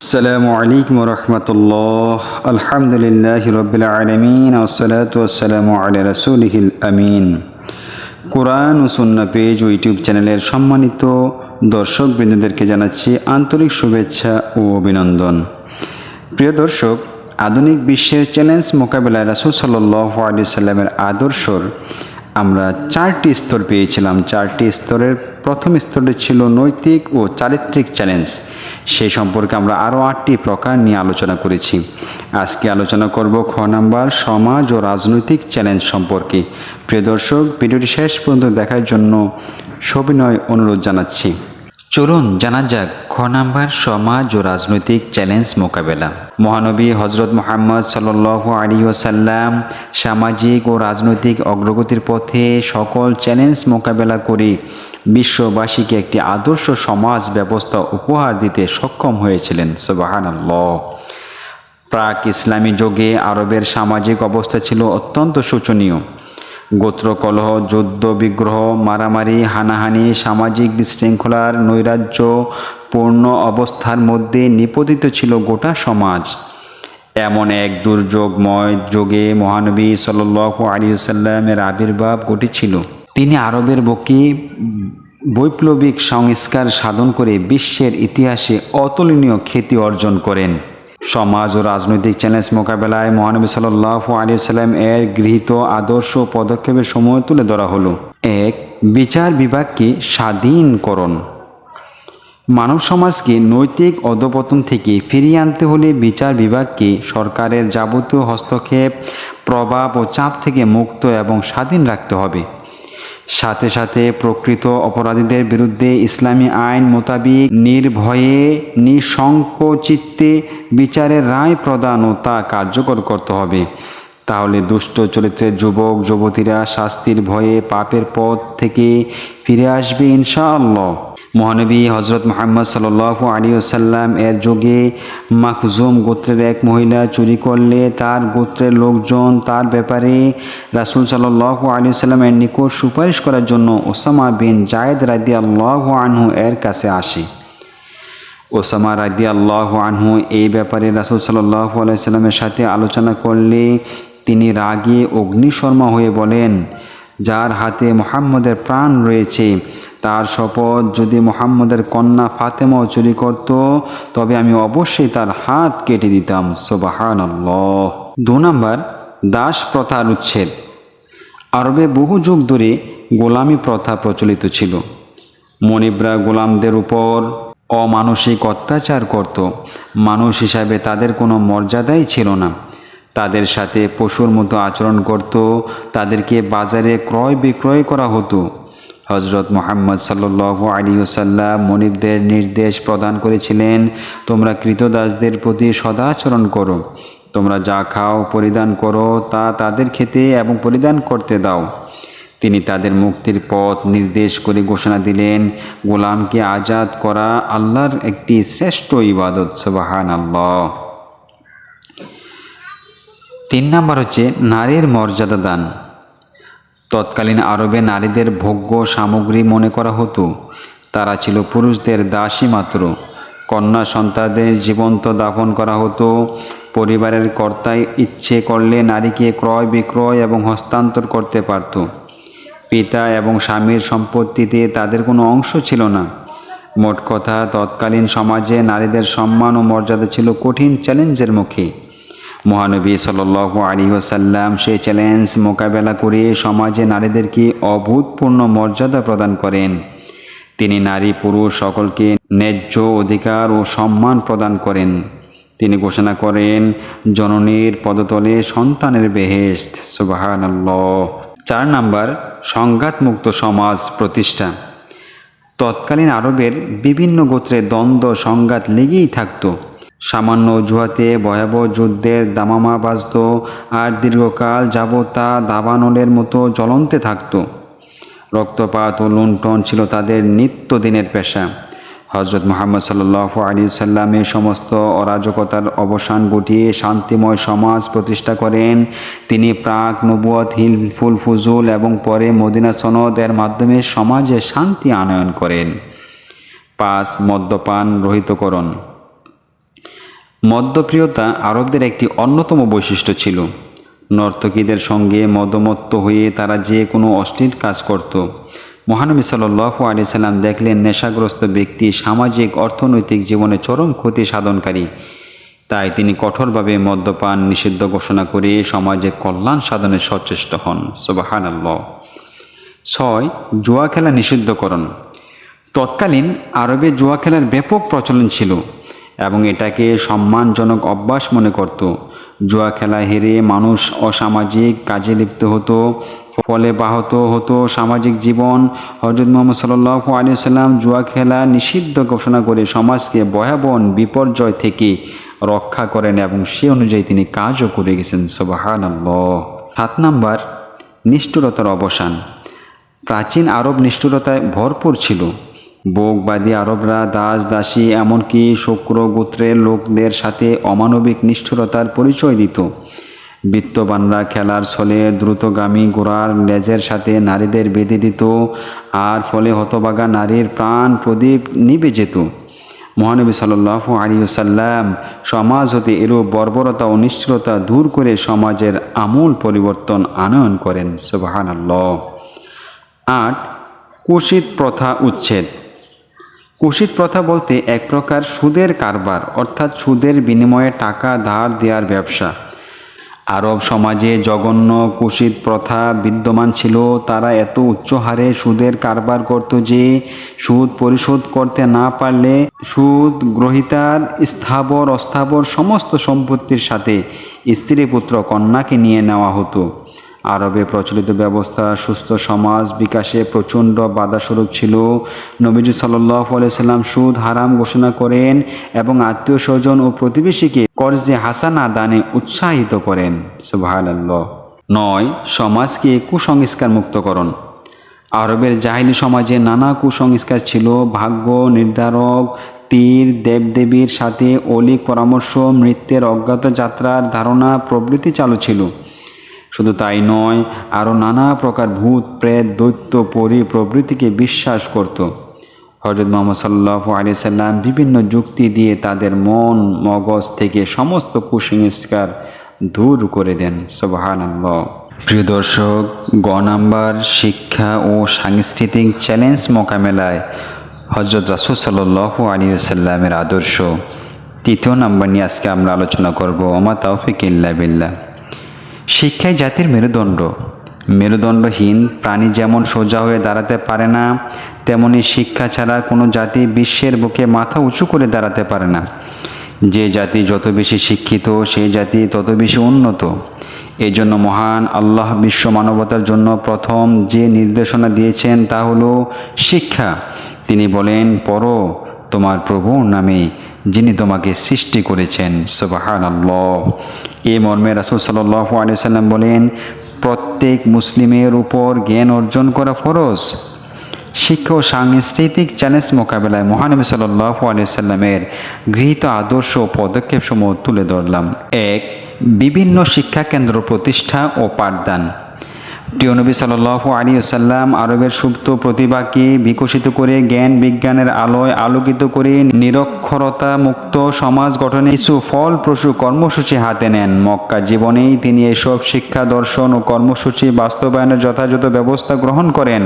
আসসালামু আলাইকুম রহমতুল্লাহ। আলহামদুলিল্লাহ রবিল আলমিন ওসসালাতু ওয়াসসালামু আলা রাসূলিহিল আমিন। কোরআন ও সুন্নাহ পেজ ও ইউটিউব চ্যানেলের সম্মানিত দর্শক বৃন্দদেরকে জানাচ্ছি আন্তরিক শুভেচ্ছা ও অভিনন্দন। প্রিয় দর্শক, আধুনিক বিশ্বের চ্যালেঞ্জ মোকাবেলায় রাসূল সাল্লাল্লাহু আলাইহি সাল্লামের আদর্শর আমরা চারটি স্তর পেয়েছিলাম। চারটি স্তরের প্রথম স্তরটি ছিল নৈতিক ও চারিত্রিক চ্যালেঞ্জ। সেই সম্পর্কে আমরা আরও 8টি প্রকার নিয়ে আলোচনা করেছি। আজকে আলোচনা করব খ নাম্বার সমাজ ও রাজনৈতিক চ্যালেঞ্জ সম্পর্কে। প্রিয় দর্শক, ভিডিওটি শেষ পর্যন্ত দেখার জন্য সবিনয় অনুরোধ জানাচ্ছি। চলুন জানা যাক খ নাম্বার সমাজ ও রাজনৈতিক চ্যালেঞ্জ মোকাবেলা। মহানবী হজরত মুহাম্মদ সাল্লাল্লাহু আলাইহি ওয়াসাল্লাম সামাজিক ও রাজনৈতিক অগ্রগতির পথে সকল চ্যালেঞ্জ মোকাবেলা করে বিশ্ববাসীকে একটি আদর্শ সমাজ ব্যবস্থা উপহার দিতে সক্ষম হয়েছিলেন। সুবহানাল্লাহ। প্রাক ইসলামী যুগে আরবের সামাজিক অবস্থা ছিল অত্যন্ত শোচনীয়। গোত্রকলহ, যুদ্ধ বিগ্রহ, মারামারি, হানাহানি, সামাজিক বিশৃঙ্খলার নৈরাজ্য পূর্ণ অবস্থার মধ্যে নিপতিত ছিল গোটা সমাজ। এমন এক দুর্যোগময় যুগে মহানবী সাল্লাল্লাহু আলাইহি ওয়াসাল্লামের আবির্ভাব ঘটেছিল। তিনি আরবের বুকে বৈপ্লবিক সংস্কার সাধন করে বিশ্বের ইতিহাসে অতুলনীয় খ্যাতি অর্জন করেন। সমাজ ও রাজনৈতিক চ্যালেঞ্জ মোকাবেলায় মহানবী সাল্লাল্লাহু আলাইহি ওয়াসাল্লাম এর গৃহীত আদর্শ পদক্ষেপের সময় তুলে ধরা হলো। 1. বিচার বিভাগকে স্বাধীনকরণ। মানব সমাজকে নৈতিক অধঃপতন থেকে ফিরিয়ে আনতে হলে বিচার বিভাগকে সরকারের যাবতীয় হস্তক্ষেপ, প্রভাব ও চাপ থেকে মুক্ত এবং স্বাধীন রাখতে হবে। সাথে সাথে প্রকৃত অপরাধীদের বিরুদ্ধে ইসলামী আইন মোতাবেক নির্ভয়ে নিঃসংকোচিত্তে বিচারের রায় প্রদান ও তা কার্যকর করতে হবে। তাহলে দুষ্ট চরিত্রের যুবক যুবতীরা শাস্তির ভয়ে পাপের পথ থেকে ফিরে আসবে ইনশাআল্লাহ। মহানবী হজরত মুহাম্মদ সাল্লাল্লাহু আলাইহি ওয়াসাল্লাম এর যুগে মাখজুম গোত্রের এক মহিলা চুরি করলে তার গোত্রের লোকজন তার ব্যাপারে রাসূল সাল্লাল্লাহু আলাইহি ওয়াসাল্লামের নিকট সুপারিশ করার জন্য ওসামা বিন জায়েদ রাদিয়াল্লাহু আনহু এর কাছে আসে। ওসামা রাদিয়াল্লাহু আনহু এই ব্যাপারে রাসূল সাল্লাল্লাহু আলাইহি ওয়াসাল্লামের সাথে আলোচনা করলে তিনি রাগে অগ্নিশর্মা হয়ে বলেন, যার হাতে মুহাম্মদের প্রাণ রয়েছে তার শপথ, যদি মুহাম্মদের কন্যা ফাতেমাও চুরি করত তবে আমি অবশ্যই তার হাত কেটে দিতাম। সুবহানাল্লাহ। 2 নাম্বার দাস প্রথার উচ্ছেদ। আরবে বহু যুগ ধরে গোলামি প্রথা প্রচলিত ছিল। মনিবরা গোলামদের উপর অমানসিক অত্যাচার করত। মানুষ হিসাবে তাদের কোনো মর্যাদাই ছিল না। তাদের সাথে পশুর মতো আচরণ করত। তাদেরকে বাজারে ক্রয় বিক্রয় করা হতো। হজরত মুহাম্মদ সাল্লাল্লাহু আলাইহি ওয়াসাল্লাম মনিবদের নির্দেশ প্রদান করেছিলেন, তোমরা কৃতদাসদের প্রতি সদাচরণ করো। তোমরা যা খাও পরিধান করো তা তাদের খেতে এবং পরিধান করতে দাও। তিনি তাদের মুক্তির পথ নির্দেশ করে ঘোষণা দিলেন, গোলামকে আজাদ করা আল্লাহর একটি শ্রেষ্ঠ ইবাদত। সুবহানাল্লাহ। 3 নাম্বার হচ্ছে নারীর মর্যাদা দান। তৎকালীন আরবে নারীদের ভোগ্য সামগ্রী মনে করা হতো। তারা ছিল পুরুষদের দাসী মাত্র। কন্যা সন্তানদের জীবন্ত দাফন করা হতো। পরিবারের কর্তাই ইচ্ছে করলে নারীকে ক্রয় বিক্রয় এবং হস্তান্তর করতে পারত। পিতা এবং স্বামীর সম্পত্তিতে তাদের কোনো অংশ ছিল না। মোট কথা, তৎকালীন সমাজে নারীদের সম্মান ও মর্যাদা ছিল কঠিন চ্যালেঞ্জের মুখে। মহানবী সাল্লাল্লাহু আলাইহি ওয়াসাল্লাম সেই চ্যালেঞ্জ মোকাবেলা করে সমাজে নারীদেরকে অভূতপূর্ণ মর্যাদা প্রদান করেন। তিনি নারী পুরুষ সকলকে ন্যায্য অধিকার ও সম্মান প্রদান করেন। তিনি ঘোষণা করেন, জননীর পদতলে সন্তানের বেহেশত। সুবহানাল্লাহ। 4 নাম্বার সংঘাতমুক্ত সমাজ প্রতিষ্ঠা। তৎকালীন আরবের বিভিন্ন গোত্রে দ্বন্দ্ব সংঘাত লেগেই থাকত। সামান্য অজুহাতে ভয়াবহ যুদ্ধের দামামা বাজত আর দীর্ঘকাল যাবৎ তা দাবানলের মতো জ্বলন্তে থাকত। রক্তপাত ও লুণ্ঠন ছিল তাদের নিত্যদিনের পেশা। হজরত মুহাম্মদ সাল্লাল্লাহু আলাইহি ওয়াসাল্লাম এই সমস্ত অরাজকতার অবসান ঘটিয়ে শান্তিময় সমাজ প্রতিষ্ঠা করেন। তিনি প্রাক নবুয়ত হিলফুল ফুজুল এবং পরে মদিনা সনদ এর মাধ্যমে সমাজে শান্তি আনয়ন করেন। 5 মদ্যপান রহিতকরণ। মদ্যপ্রিয়তা আরবদের একটি অন্যতম বৈশিষ্ট্য ছিল। নর্তকীদের সঙ্গে মদমত্ত হয়ে তারা যে কোনো অশ্লীল কাজ করত। মহানবী সাল্লাল্লাহু আলাইহি সাল্লাম দেখলেন নেশাগ্রস্ত ব্যক্তি সামাজিক অর্থনৈতিক জীবনে চরম ক্ষতি সাধনকারী। তাই তিনি কঠোরভাবে মদ্যপান নিষিদ্ধ ঘোষণা করে সমাজে কল্যাণ সাধনে সচেষ্ট হন। সুবহানাল্লাহ। 6. জুয়া খেলা নিষিদ্ধকরণ। তৎকালীন আরবে জুয়া খেলার ব্যাপক প্রচলন ছিল এবং এটাকে সম্মানজনক অভ্যাস মনে করত। জুয়া খেলা হেরে মানুষ অসামাজিক কাজে লিপ্ত হতো, ফলে ব্যাহত হতো সামাজিক জীবন। হযরত মুহাম্মদ সাল্লাল্লাহু আলাইহি সাল্লাম জুয়া খেলা নিষিদ্ধ ঘোষণা করে সমাজকে ভয়াবহ বিপর্যয় থেকে রক্ষা করেন এবং সে অনুযায়ী তিনি কাজও করে গেছেন। সুবহানাল্লাহ। 7 নাম্বার, নিষ্ঠুরতার অবসান। প্রাচীন আরব নিষ্ঠুরতায় ভরপুর ছিল। ভোগবাদী আরবরা দাস দাসী এমনকি শূদ্র গোত্রের লোকদের সাথে অমানবিক নিষ্ঠুরতার পরিচয় দিত। বিত্তবানরা খেলার ছলে দ্রুতগামী ঘোড়ার লেজের সাথে নারীদের বেঁধে দিত, আর ফলে হতভাগা নারীর প্রাণ প্রদীপ নিভে যেত। মহানবী সাল্লাল্লাহু আলাইহি ওয়াসাল্লাম সমাজ হতে এরূপ বর্বরতা ও নিষ্ঠুরতা দূর করে সমাজের আমূল পরিবর্তন আনয়ন করেন। সুবহানাল্লাহ। 8. কুশিত প্রথা উচ্ছেদ। কুশিত প্রথা বলতে এক প্রকার সুদের কারবার, অর্থাৎ সুদের বিনিময়ে টাকা ধার দেওয়ার ব্যবসা। আরব সমাজে জঘন্য কুশিত প্রথা বিদ্যমান ছিল। তারা এত উচ্চ হারে সুদের কারবার করত যে সুদ পরিশোধ করতে না পারলে সুদ গ্রহীতার স্থাবর অস্থাবর সমস্ত সম্পত্তির সাথে স্ত্রী পুত্র কন্যাকে নিয়ে নেওয়া হতো। আরবে প্রচলিত ব্যবস্থা সুস্থ সমাজ বিকাশে প্রচণ্ড বাধাস্বরূপ ছিল। নবীজি সাল্লাল্লাহু আলাইহি সাল্লাম সুদ হারাম ঘোষণা করেন এবং আত্মীয় স্বজন ও প্রতিবেশীকে কর্জে হাসানা দানে উৎসাহিত করেন। সুবহানাল্লাহ। 9. সমাজকে কুসংস্কার মুক্তকরণ। আরবের জাহিলি সমাজে নানা কুসংস্কার ছিল। ভাগ্য নির্ধারক, তীর, দেবদেবীর সাথে অলিক পরামর্শ, মৃত্যের অজ্ঞাত যাত্রার ধারণা প্রভৃতি চালু ছিল। শুধু তাই নয়, আরও নানা প্রকার ভূত প্রেত দৈত্য পরী প্রভৃতিকে বিশ্বাস করত। হযরত মুহাম্মদ সাল্লাল্লাহু আলাইহি সাল্লাম বিভিন্ন যুক্তি দিয়ে তাদের মন মগজ থেকে সমস্ত কুসংস্কার দূর করে দেন। সুবহানাল্লাহ। প্রিয় দর্শক, গ নাম্বার, শিক্ষা ও সাংস্কৃতিক চ্যালেঞ্জ মোকাবেলায় হযরত রাসূল সাল্লাল্লাহু আলাইহি সাল্লামের আদর্শ। 3 নাম্বার নিয়ে আজকে আমরা আলোচনা করব। ওমা তাওফিক ইল্লা বিল্লাহ। শিক্ষাই জাতির মেরুদণ্ড। মেরুদণ্ডহীন প্রাণী যেমন সোজা হয়ে দাঁড়াতে পারে না, তেমনি শিক্ষা ছাড়া কোনো জাতি বিশ্বের বুকে মাথা উঁচু করে দাঁড়াতে পারে না। যে জাতি যত বেশি শিক্ষিত সেই জাতি তত বেশি উন্নত। এই জন্য মহান আল্লাহ বিশ্ব মানবতার জন্য প্রথম যে নির্দেশনা দিয়েছেন তা হলো শিক্ষা। তিনি বলেন, পড়ো তোমার প্রভুর নামে যিনি তোমাকে সৃষ্টি করেছেন। সুবহানাল্লাহ। এই মর্মে রাসূল সাল্লাল্লাহু আলাইহি সাল্লাম বলেন, প্রত্যেক মুসলিমের উপর জ্ঞান অর্জন করা ফরজ। শিক্ষা ও সাংস্কৃতিক চ্যালেঞ্জ মোকাবেলায় মহানবী সাল্লাল্লাহু আলাইহি সাল্লামের গৃহীত আদর্শ ও পদক্ষেপসমূহ তুলে ধরলাম। 1. বিভিন্ন শিক্ষা কেন্দ্র প্রতিষ্ঠা ও পাঠদান। প্রিয় নবী সাল্লাল্লাহু আলাইহি ওয়াসাল্লাম আরবের সুপ্ত প্রতিভাকে বিকশিত করে জ্ঞান বিজ্ঞানের আলোয় আলোকিত করে নিরক্ষরতা মুক্ত সমাজ গঠনে কিছু ফলপ্রসূ কর্মসূচি হাতে নেন। মক্কা জীবনেই তিনি এসব শিক্ষা দর্শন ও কর্মসূচি বাস্তবায়নের যথাযথ ব্যবস্থা গ্রহণ করেন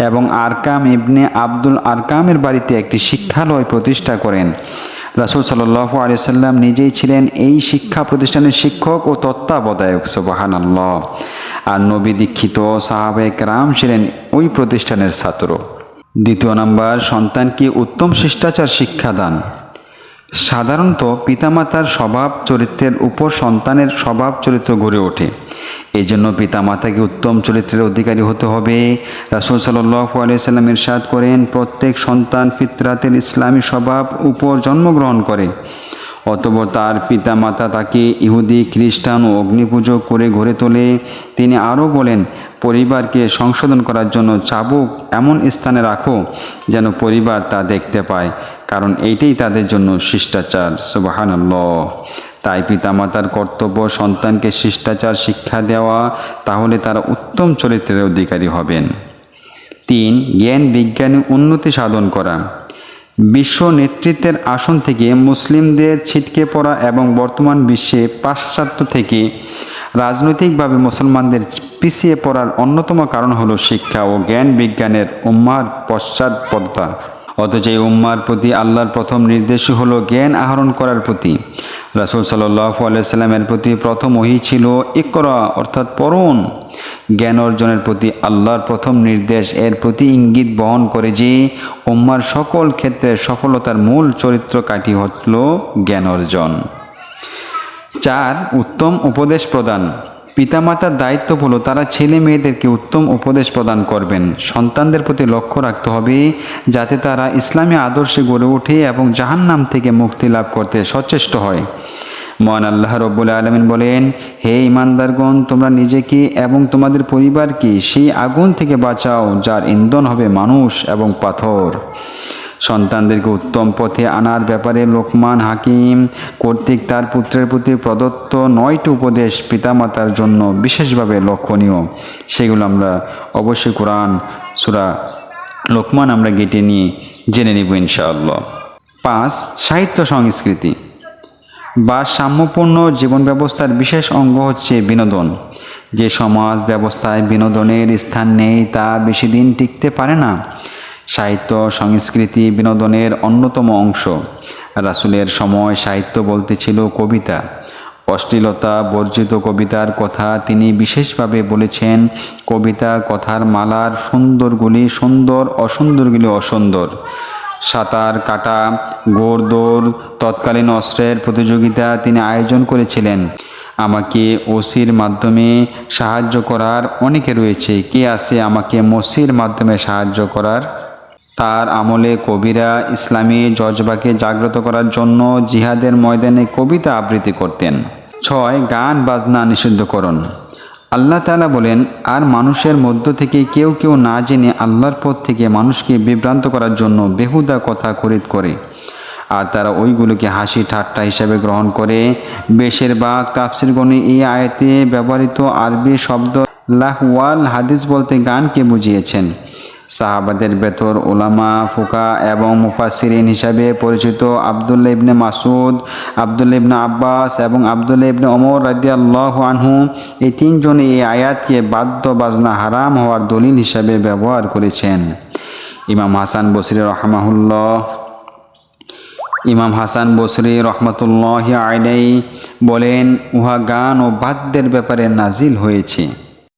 এবং আরকাম ইবনে আব্দুল আরকামের বাড়িতে একটি শিক্ষালয় প্রতিষ্ঠা করেন। রাসূল সাল্লাল্লাহু আলাইহি ওয়াসাল্লাম নিজেই ছিলেন এই শিক্ষা প্রতিষ্ঠানের শিক্ষক ও তত্ত্বাবধায়ক। সুবহানাল্লাহ। আর নবী দীক্ষিত সাহাবায়ে কেরাম ছিলেন ওই প্রতিষ্ঠানের ছাত্র। 2 নাম্বার, সন্তানকে উত্তম শিষ্টাচার শিক্ষাদান। সাধারণত পিতামাতার স্বভাব চরিত্রের উপর সন্তানের স্বভাব চরিত্র গড়ে ওঠে। এই জন্য পিতামাতাকে উত্তম চরিত্রের অধিকারী হতে হবে। রাসূল সাল্লাল্লাহু আলাইহি সাল্লাম ইরশাদ করেন, প্রত্যেক সন্তান ফিতরাতের ইসলামী স্বভাব উপর জন্মগ্রহণ করে। অতঃপর তার পিতামাতা তাকে ইহুদি খ্রিস্টান ও অগ্নিপূজক করে গড়ে তোলে। তিনি আরও বলেন, পরিবারকে সংশোধন করার জন্য চাবুক এমন স্থানে রাখো যেন পরিবার তা দেখতে পায়, কারণ এইটাই তাদের জন্য শিষ্টাচার। সুবহানাল্লাহ। তাই পিতামাতার কর্তব্য সন্তানকে শিষ্টাচার শিক্ষা দেওয়া, তাহলে তারা উত্তম চরিত্রের অধিকারী হবেন। 3. জ্ঞান বিজ্ঞানে উন্নতি সাধন করা। বিশ্ব নেতৃত্বের আসন থেকে মুসলিমদের ছিটকে পড়া এবং বর্তমান বিশ্বে পাশ্চাত্য থেকে রাজনৈতিকভাবে মুসলমানদের পিছিয়ে পড়ার অন্যতম কারণ হলো শিক্ষা ও জ্ঞান বিজ্ঞানের উম্মার পশ্চাৎপদতা। অথচ এই উম্মার প্রতি আল্লাহর প্রথম নির্দেশই হলো জ্ঞান আহরণ করার প্রতি। রাসূল সাল্লাল্লাহু আলাইহি সাল্লামের প্রতি প্রথম ওহী ছিল ইকরা, অর্থাৎ পড়ুন। জ্ঞান অর্জনের প্রতি আল্লাহর প্রথম নির্দেশ এর প্রতি ইঙ্গিত বহন করে যে উম্মার সকল ক্ষেত্রে সফলতার মূল চরিত্র কাঠি হল জ্ঞান অর্জন। 4. উত্তম উপদেশ প্রদান। পিতামাতার দায়িত্ব হলো তারা ছেলে মেয়েদেরকে উত্তম উপদেশ প্রদান করবেন। সন্তানদের প্রতি লক্ষ্য রাখতে হবে যাতে তারা ইসলামী আদর্শে গড়ে ওঠে এবং জাহান্নাম থেকে মুক্তি লাভ করতে সচেষ্ট হয়। মহান আল্লাহ রব্বুল আলামিন বলেন, হে ঈমানদারগণ, তোমরা নিজেকে এবং তোমাদের পরিবারকে সেই আগুন থেকে বাঁচাও যার ইন্ধন হবে মানুষ এবং পাথর। সন্তানদেরকে উত্তম পথে আনার ব্যাপারে লোকমান হাকিম কর্তৃক তার পুত্রের প্রতি প্রদত্ত 9টি উপদেশ পিতামাতার জন্য বিশেষভাবে লক্ষণীয়। সেগুলো আমরা অবশ্যই কোরআন সূরা লোকমান আমরা গেটে নিয়ে জেনে নিব ইনশাআল্লাহ। 5. সাহিত্য সংস্কৃতি বা সাম্যপূর্ণ জীবন ব্যবস্থার বিশেষ অঙ্গ হচ্ছে বিনোদন। যে সমাজ ব্যবস্থায় বিনোদনের স্থান নেই তা বেশি দিন টিকতে পারে না। সাহিত্য সংস্কৃতি বিনোদনের অন্যতম অংশ। রাসূলের সময় সাহিত্য বলতে ছিল কবিতা। অশ্লীলতা বর্জিত কবিতার কথা তিনি বিশেষভাবে বলেছেন। কবিতা কথার মালার সুন্দরগুলি সুন্দর, অসুন্দরগুলি অসুন্দর। সাঁতার কাটা, ঘোড়দৌড়, তৎকালীন অস্ত্রের প্রতিযোগিতা তিনি আয়োজন করেছিলেন। আমাকে ওসির মাধ্যমে সাহায্য করার অনেকে রয়েছে, কে আছে আমাকে মসির মাধ্যমে সাহায্য করার? তার আমলে কবিরা ইসলামী জজবাকে জাগ্রত করার জন্য জিহাদের ময়দানে কবিতা আবৃত্তি করতেন। 6. গান বাজনা নিষিদ্ধকরণ। আল্লাহ তাআলা বলেন, আর মানুষের মধ্য থেকে কেউ কেউ না জেনে আল্লাহর পথ থেকে মানুষকে বিভ্রান্ত করার জন্য বেহুদা কথা খরিদ করে, আর তারা ওইগুলোকে হাসি ঠাট্টা হিসাবে গ্রহণ করে। বেশিরভাগ তাফসিরগণে এই আয়াতে ব্যবহৃত আরবি শব্দ লাহওয়াল হাদিস বলতে গানকে বুঝিয়েছেন। সাহাবাদের ভেতর উলামা, ফুকা এবং মুফাসসিরিন হিসাবে পরিচিত আব্দুল্লাহ ইবনে মাসউদ, আব্দুল্লাহ ইবনে আব্বাস এবং আব্দুল্লাহ ইবনে ওমর রাদিয়াল্লাহু আনহু এই তিনজন এই আয়াতকে বাদ্য বাজনা হারাম হওয়ার দলিল হিসাবে ব্যবহার করেছেন। ইমাম হাসান বসরি রহমতুল্লাহি আলাইহি বলেন, উহা গান ও বাদ্যের ব্যাপারে নাজিল হয়েছে।